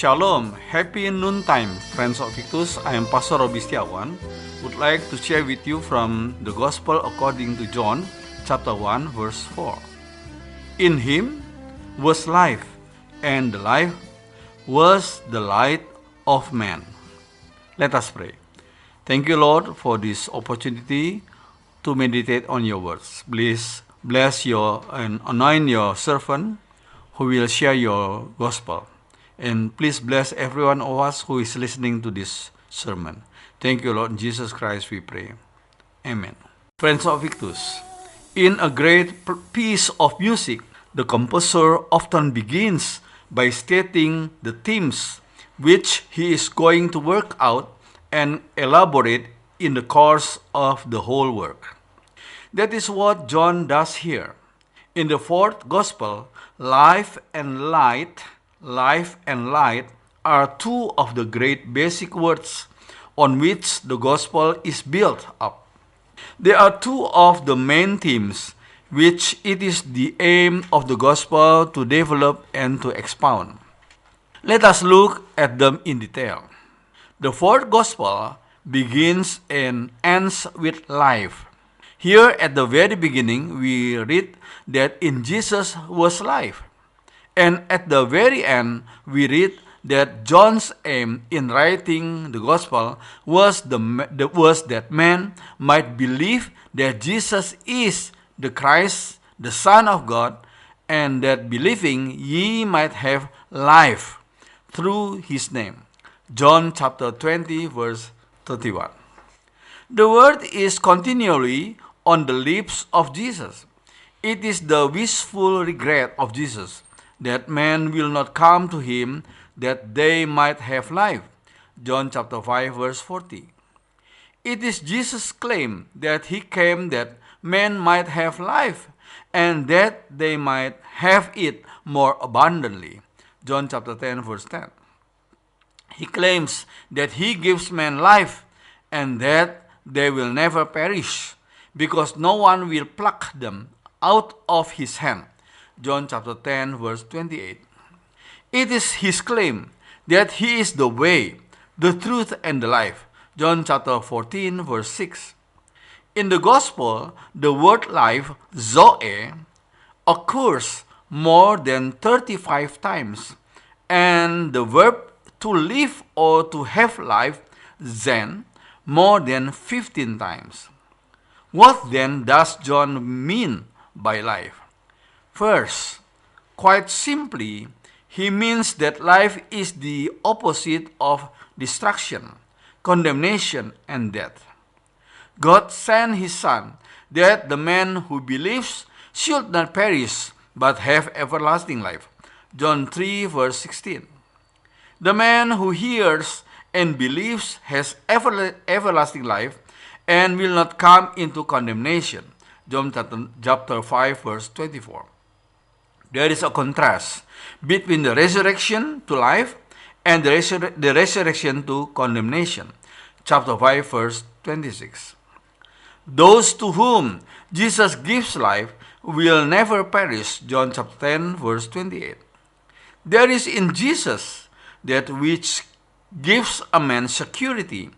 Shalom, happy noontime, friends of Victus. I am Pastor Robi Setiawan. Would like to share with you from the Gospel according to John, chapter 1, verse 4. In him was life, and the life was the light of man. Let us pray. Thank you, Lord, for this opportunity to meditate on your words. Please bless your and anoint your servant who will share your gospel. And please bless every one of us who is listening to this sermon. Thank you, Lord. In Jesus Christ we pray. Amen. Friends of Victus, in a great piece of music, the composer often begins by stating the themes which he is going to work out and elaborate in the course of the whole work. That is what John does here. In the fourth gospel, life and light are two of the great basic words on which the gospel is built up. They are two of the main themes which it is the aim of the gospel to develop and to expound. Let us look at them in detail. The fourth gospel begins and ends with life. Here at the very beginning, we read that in Jesus was life. And at the very end, we read that John's aim in writing the gospel was that man might believe that Jesus is the Christ, the Son of God, and that believing ye might have life through his name. John chapter 20, verse 31. The word is continually on the lips of Jesus. It is the wishful regret of Jesus that men will not come to him that they might have life. John chapter 5, verse 40. It is Jesus' claim that he came that men might have life and that they might have it more abundantly. John chapter 10, verse 10. He claims that he gives men life and that they will never perish because no one will pluck them out of his hand. John chapter 10, verse 28. It is his claim that he is the way, the truth, and the life. John chapter 14, verse 6. In the gospel, the word life, zoe, occurs more than 35 times, and the verb to live or to have life, zen, more than 15 times. What then does John mean by life? First, quite simply, he means that life is the opposite of destruction, condemnation, and death. God sent his Son that the man who believes should not perish but have everlasting life. John 3, verse 16. The man who hears and believes has everlasting life and will not come into condemnation. John chapter 5, verse 24. There is a contrast between the resurrection to life and the resurrection to condemnation. Chapter 5, verse 26. Those to whom Jesus gives life will never perish. John chapter 10, verse 28. There is in Jesus that which gives a man security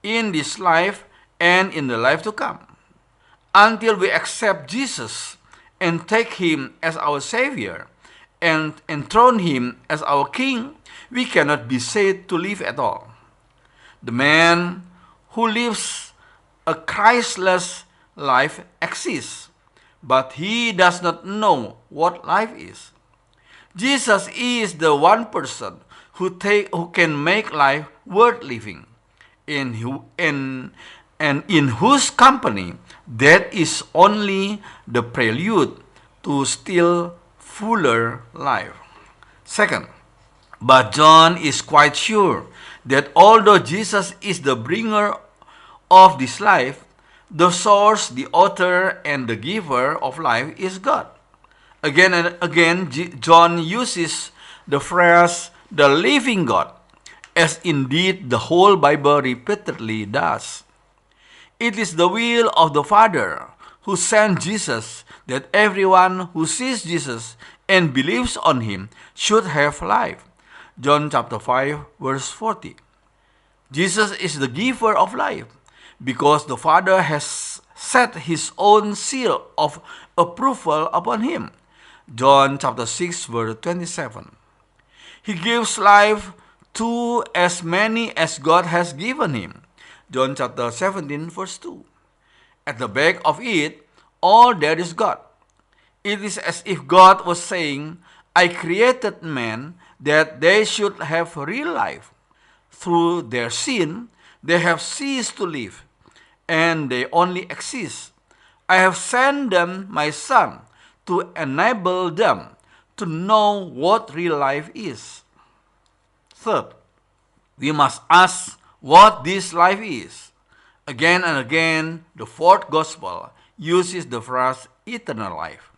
in this life and in the life to come. Until we accept Jesus and take him as our Savior and enthrone him as our King, we cannot be said to live at all. The man who lives a Christless life exists, but he does not know what life is. Jesus is the one person who can make life worth living, in whose company that is only the prelude to still fuller life. Second, but John is quite sure that although Jesus is the bringer of this life, the source, the author, and the giver of life is God. Again and again, John uses the phrase, the living God, as indeed the whole Bible repeatedly does. It is the will of the Father who sent Jesus that everyone who sees Jesus and believes on him should have life. John chapter 5, verse 40. Jesus is the giver of life because the Father has set his own seal of approval upon him. John chapter 6, verse 27. He gives life to as many as God has given him. John chapter 17, verse 2. At the back of it, all there is God. It is as if God was saying, I created man that they should have real life. Through their sin, they have ceased to live, and they only exist. I have sent them my Son to enable them to know what real life is. Third, we must ask what this life is. Again and again, the fourth gospel uses the phrase eternal life.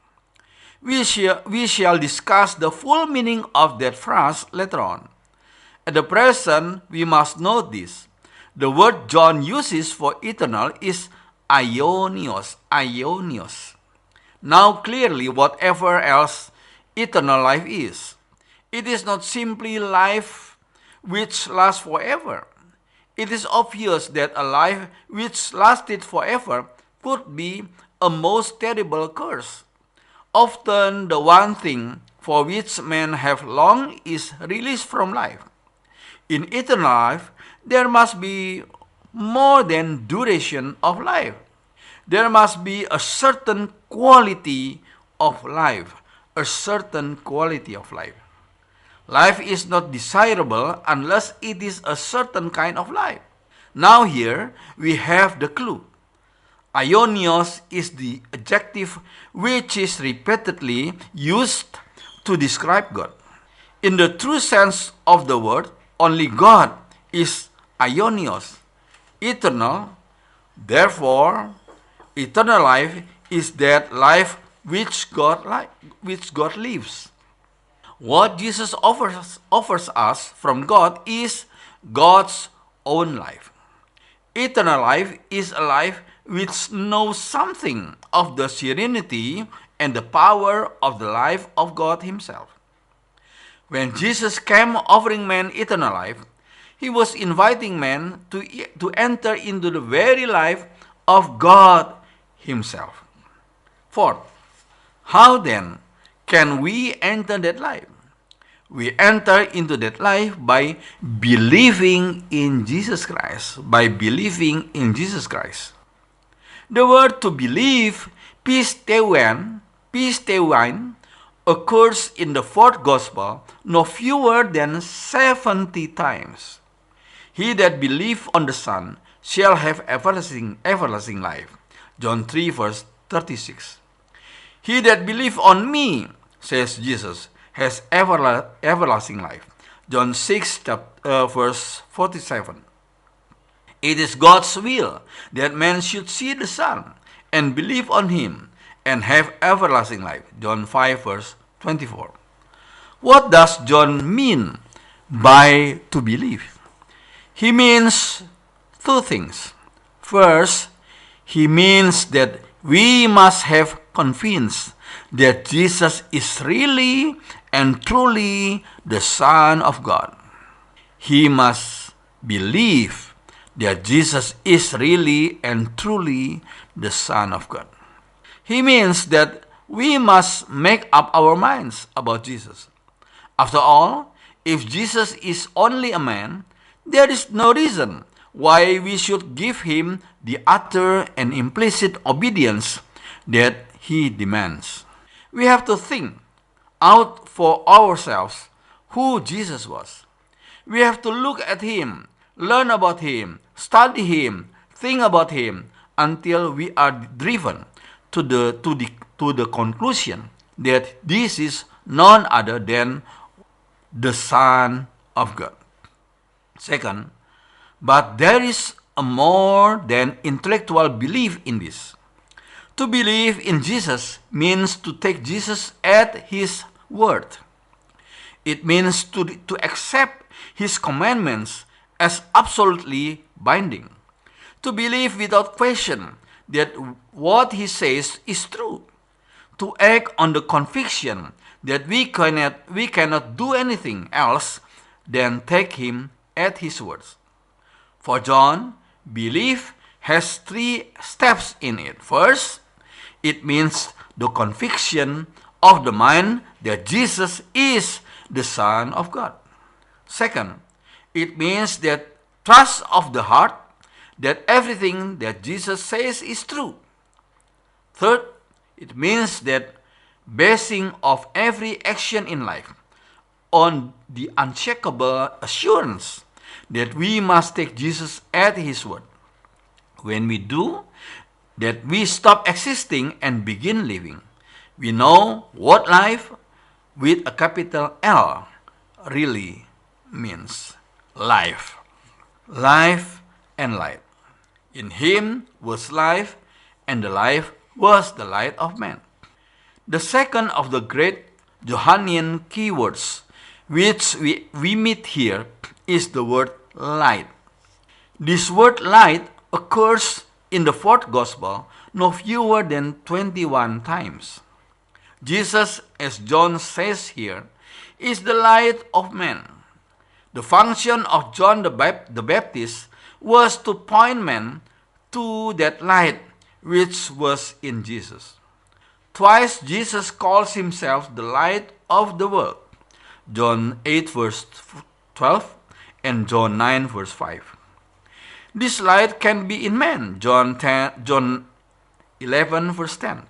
We shall discuss the full meaning of that phrase later on. At the present, we must note this. The word John uses for eternal is aionios, aionios. Now clearly, whatever else eternal life is, it is not simply life which lasts forever. It is obvious that a life which lasted forever could be a most terrible curse. Often the one thing for which men have longed is release from life. In eternal life, there must be more than duration of life. There must be a certain quality of life, a certain quality of life. Life is not desirable unless it is a certain kind of life. Now here we have the clue. Aionios is the adjective which is repeatedly used to describe God. In the true sense of the word, only God is aionios, eternal. Therefore, eternal life is that life which God lives. What Jesus offers us from God is God's own life. Eternal life is a life which knows something of the serenity and the power of the life of God himself. When Jesus came offering man eternal life, he was inviting man to enter into the very life of God himself. Fourth, how then can we enter that life? We enter into that life by believing in Jesus Christ. By believing in Jesus Christ. The word to believe, pisteuin, occurs in the fourth gospel no fewer than 70 times. He that believeth on the Son shall have everlasting life. John 3 verse 36. He that believeth on me, says Jesus, has everlasting life. John 6 verse 47. It is God's will that man should see the Son and believe on him and have everlasting life. John 5 verse 24. What does John mean by to believe? He means two things. First, he means that we must have confidence that Jesus is really and truly the Son of God. He must believe that Jesus is really and truly the Son of God. He means that we must make up our minds about Jesus. After all, if Jesus is only a man, there is no reason why we should give him the utter and implicit obedience that he demands. We have to think out for ourselves who Jesus was. We have to look at him, learn about him, study him, think about him until we are driven to the conclusion that this is none other than the Son of God. Second, but there is a more than intellectual belief in this. To believe in Jesus means to take Jesus at his word. It means to accept his commandments as absolutely binding. To believe without question that what he says is true. To act on the conviction that we cannot do anything else then take him at his words. For John, belief has three steps in it. First, it means the conviction of the mind that Jesus is the Son of God. Second, it means that trust of the heart that everything that Jesus says is true. Third, it means that basing of every action in life on the unshakable assurance that we must take Jesus at his word. When we do, that we stop existing and begin living. We know what life with a capital L really means. Life. Life and light. In him was life, and the life was the light of man. The second of the great Johannine keywords which we meet here is the word light. This word light occurs in the fourth gospel no fewer than 21 times. Jesus, as John says here, is the light of man. The function of John the Baptist was to point men to that light which was in Jesus. Twice Jesus calls himself the light of the world. John 8 verse 12 and John 9 verse 5. This light can be in man, John 11 verse 10,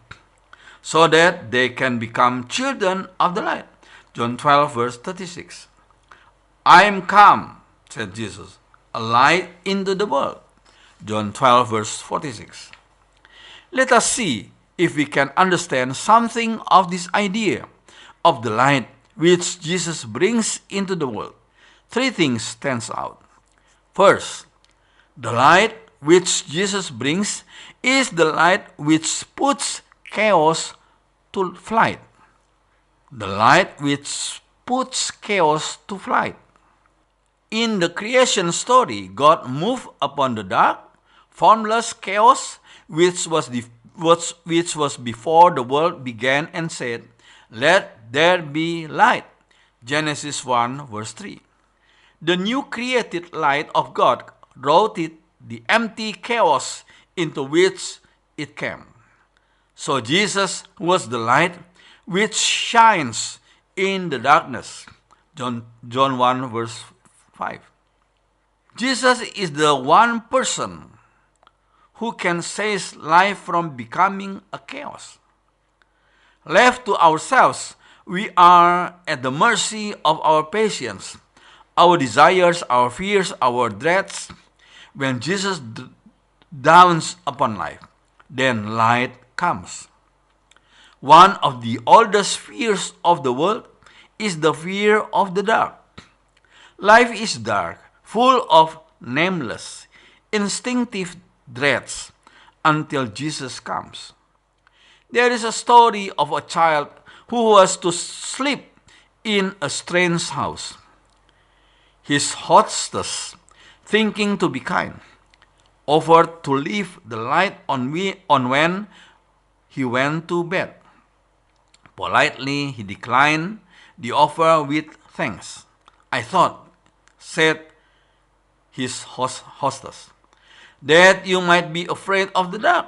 so that they can become children of the light, John 12 verse 36. I am come, said Jesus, a light into the world, John 12 verse 46. Let us see if we can understand something of this idea of the light which Jesus brings into the world. Three things stands out. First, the light which Jesus brings is the light which puts chaos to flight. The light which puts chaos to flight. In the creation story, God moved upon the dark, formless chaos which was before the world began and said, "Let there be light." Genesis 1 verse 3. The new created light of God routed the empty chaos into which it came. So Jesus was the light which shines in the darkness. John 1 verse 5. Jesus is the one person who can save life from becoming a chaos. Left to ourselves, we are at the mercy of our passions, our desires, our fears, our dreads. When Jesus dawns upon life, then light comes. One of the oldest fears of the world is the fear of the dark. Life is dark, full of nameless, instinctive dreads until Jesus comes. There is a story of a child who was to sleep in a strange house. His hostess, thinking to be kind, offered to leave the light on when he went to bed. Politely, he declined the offer with thanks. "I thought," said his hostess, "that you might be afraid of the dark."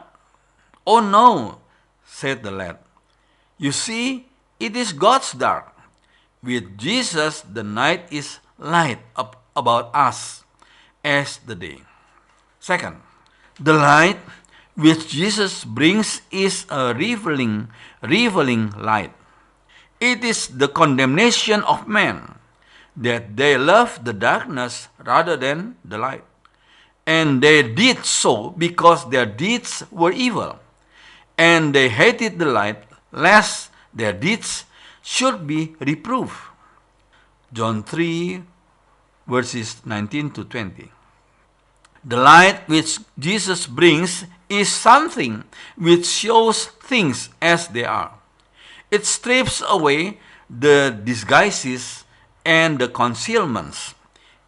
"Oh no," said the lad. "You see, it is God's dark. With Jesus, the night is light about us as the day." Second, the light which Jesus brings is a revealing light. It is the condemnation of men that they love the darkness rather than the light. And they did so because their deeds were evil. And they hated the light lest their deeds should be reproved. John 3 verses 19 to 20. The light which Jesus brings is something which shows things as they are. It strips away the disguises and the concealments.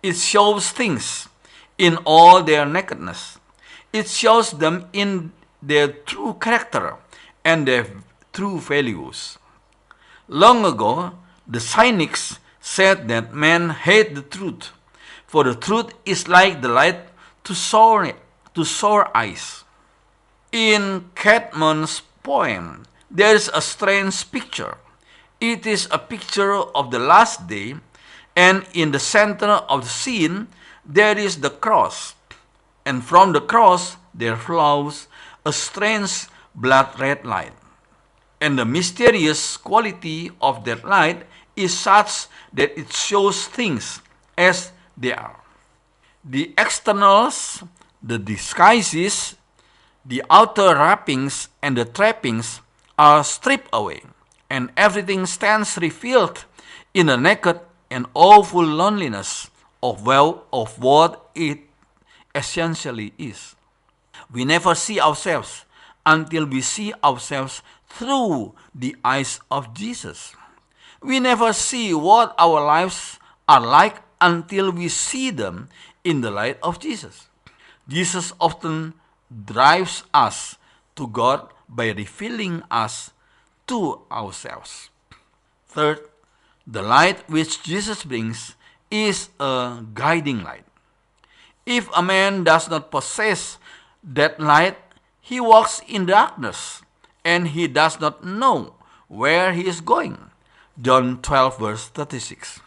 It shows things in all their nakedness. It shows them in their true character and their true values. Long ago, the cynics said that men hate the truth, for the truth is like the light to sore eyes. In Catmon's poem, there is a strange picture. It is a picture of the last day, and in the center of the scene, there is the cross. And from the cross, there flows a strange blood red light. And the mysterious quality of that light is such that it shows things as they are. The externals, the disguises, the outer wrappings, and the trappings are stripped away, and everything stands revealed in the naked and awful loneliness of what it essentially is. We never see ourselves until we see ourselves through the eyes of Jesus. We never see what our lives are like until we see them in the light of Jesus. Jesus often drives us to God by revealing us to ourselves. Third, the light which Jesus brings is a guiding light. If a man does not possess that light, he walks in darkness, and he does not know where he is going. John 12, verse 36.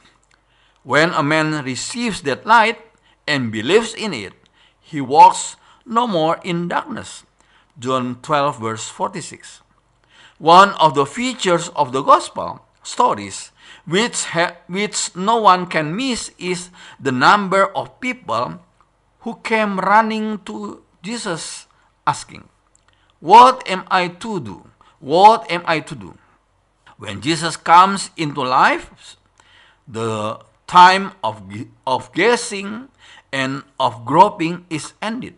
When a man receives that light and believes in it, he walks no more in darkness. John 12, verse 46. One of the features of the gospel stories which no one can miss is the number of people who came running to Jesus asking, "What am I to do? What am I to do?" When Jesus comes into life, the time of guessing and of groping is ended.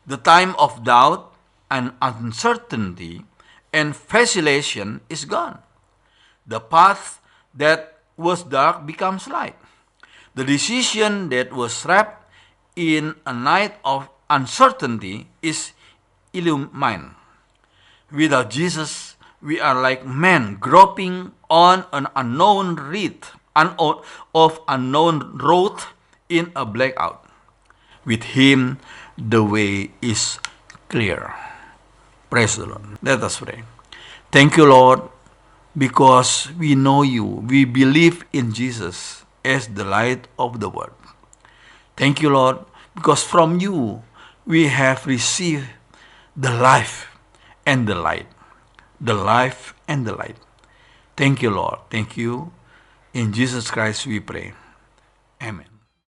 The time of doubt and uncertainty and vacillation is gone. The path that was dark becomes light. The decision that was wrapped in a night of uncertainty is illumined. Without Jesus, we are like men groping on an unknown road in a blackout. With Him, the way is clear. Praise the Lord. Let us pray. Thank you, Lord, because we know you. We believe in Jesus as the light of the world. Thank you, Lord, because from you we have received the life and the light. The life and the light. Thank you, Lord. Thank you. In Jesus Christ we pray. Amen.